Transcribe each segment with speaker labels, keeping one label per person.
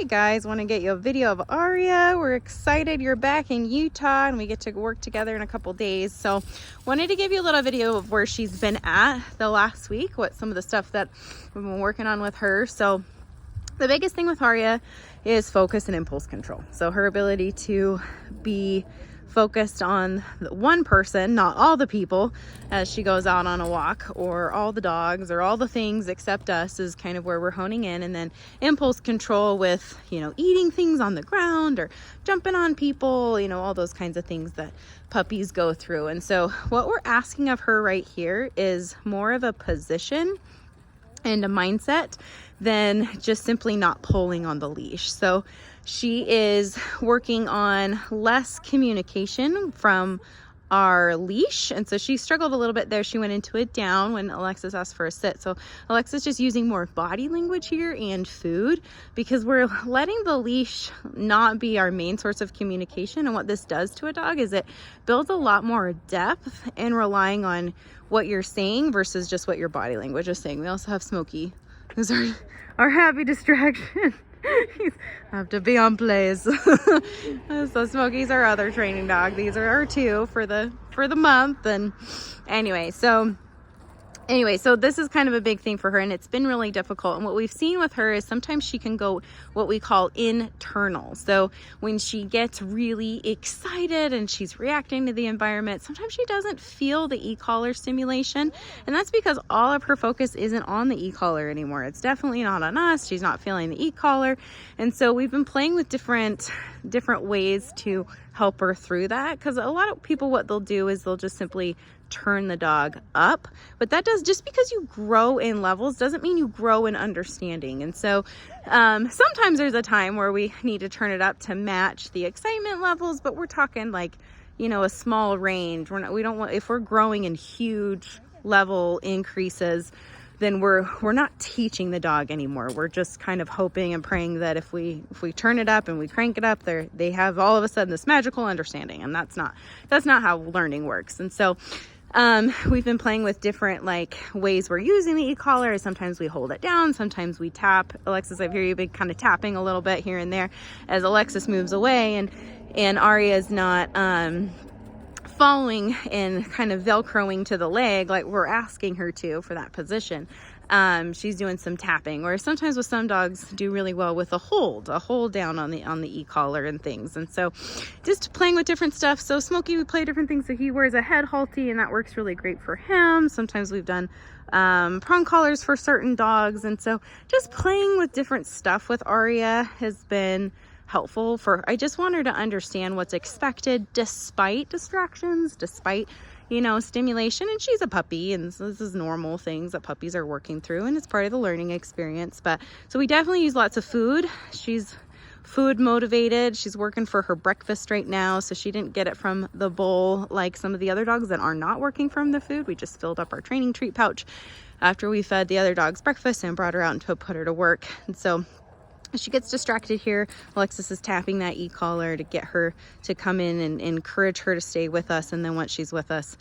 Speaker 1: Hey guys, want to get you a video of Aria. We're excited you're back in Utah and we get to work together in a couple days. So wanted to give you a little video of where she's been at the last week, what some of the stuff that we've been working on with her. So the biggest thing with Aria is focus and impulse control. So her ability to be focused on the one person, not all the people, as she goes out on a walk, or all the dogs, or all the things except us, is kind of where we're honing in. And then impulse control with, eating things on the ground or jumping on people, all those kinds of things that puppies go through. And so what we're asking of her right here is more of a position and a mindset than just simply not pulling on the leash. So she is working on less communication from our leash, and so she struggled a little bit there. She went into it down when Alexis asked for a sit. So Alexis just using more body language here and food, because we're letting the leash not be our main source of communication. And what this does to a dog is it builds a lot more depth in relying on what you're saying versus just what your body language is saying. We also have Smokey, who's our happy distraction. Have to be on plays. So Smokey's our other training dog. These are our two for the month. And anyway, so this is kind of a big thing for her, and it's been really difficult. And what we've seen with her is sometimes she can go what we call internal. So when she gets really excited and she's reacting to the environment, sometimes she doesn't feel the e-collar stimulation. And that's because all of her focus isn't on the e-collar anymore. It's definitely not on us. She's not feeling the e-collar. And so we've been playing with different ways to help her through that, because a lot of people, what they'll do is they'll just simply turn the dog up. But that does, just because you grow in levels doesn't mean you grow in understanding. And so sometimes there's a time where we need to turn it up to match the excitement levels, but we're talking like, a small range. We don't want, if we're growing in huge level increases, then we're not teaching the dog anymore. We're just kind of hoping and praying that if we turn it up and we crank it up, they have all of a sudden this magical understanding, and that's not how learning works. And so we've been playing with different ways we're using the e-collar. Sometimes we hold it down, sometimes we tap. Alexis, I hear you big kind of tapping a little bit here and there as Alexis moves away, and Aria is not following and kind of velcroing to the leg like we're asking her to for that position. She's doing some tapping, or sometimes with some dogs do really well with a hold down on the e-collar and things. And so just playing with different stuff. So Smokey, we play different things. So he wears a head halty, and that works really great for him. Sometimes we've done prong collars for certain dogs. And so just playing with different stuff with Aria has been helpful. I just want her to understand what's expected despite distractions, despite stimulation. And she's a puppy, and this is normal things that puppies are working through, and it's part of the learning experience. But so we definitely use lots of food. She's food motivated. She's working for her breakfast right now, so she didn't get it from the bowl like some of the other dogs that are not working from the food. We just filled up our training treat pouch after we fed the other dogs breakfast and brought her out and put her to work. And so she gets distracted here. Alexis is tapping that e-collar to get her to come in and encourage her to stay with us. And then once she's with us,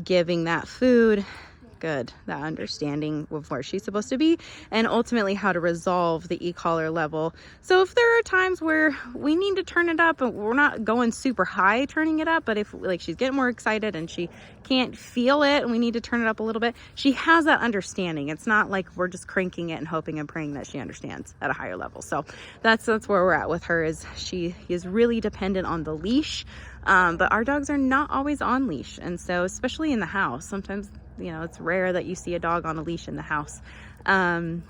Speaker 1: giving that food, that understanding of where she's supposed to be, and ultimately how to resolve the e-collar level. So if there are times where we need to turn it up, and we're not going super high turning it up, but if she's getting more excited and she can't feel it and we need to turn it up a little bit, she has that understanding. It's not like we're just cranking it and hoping and praying that she understands at a higher level. So that's where we're at with her, is she is really dependent on the leash. But our dogs are not always on leash. And so, especially in the house, sometimes, it's rare that you see a dog on a leash in the house. And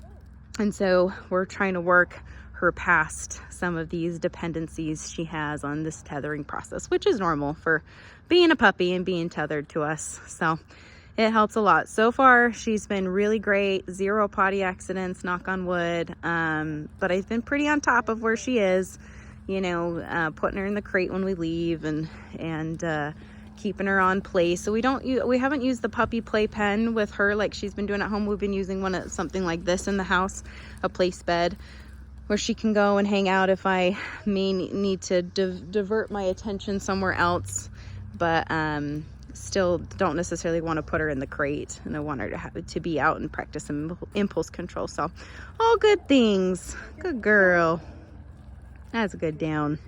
Speaker 1: so we're trying to work her past some of these dependencies she has on this tethering process, which is normal for being a puppy and being tethered to us. So it helps a lot. So far, she's been really great. 0 potty accidents, knock on wood. But I've been pretty on top of where she is, putting her in the crate when we leave, and keeping her on play. So we haven't used the puppy playpen with her like she's been doing at home. We've been using something like this in the house, a place bed, where she can go and hang out if I may need to divert my attention somewhere else. But still don't necessarily want to put her in the crate, and I want her to be out and practice some impulse control. So all good things. Good girl. That's a good down.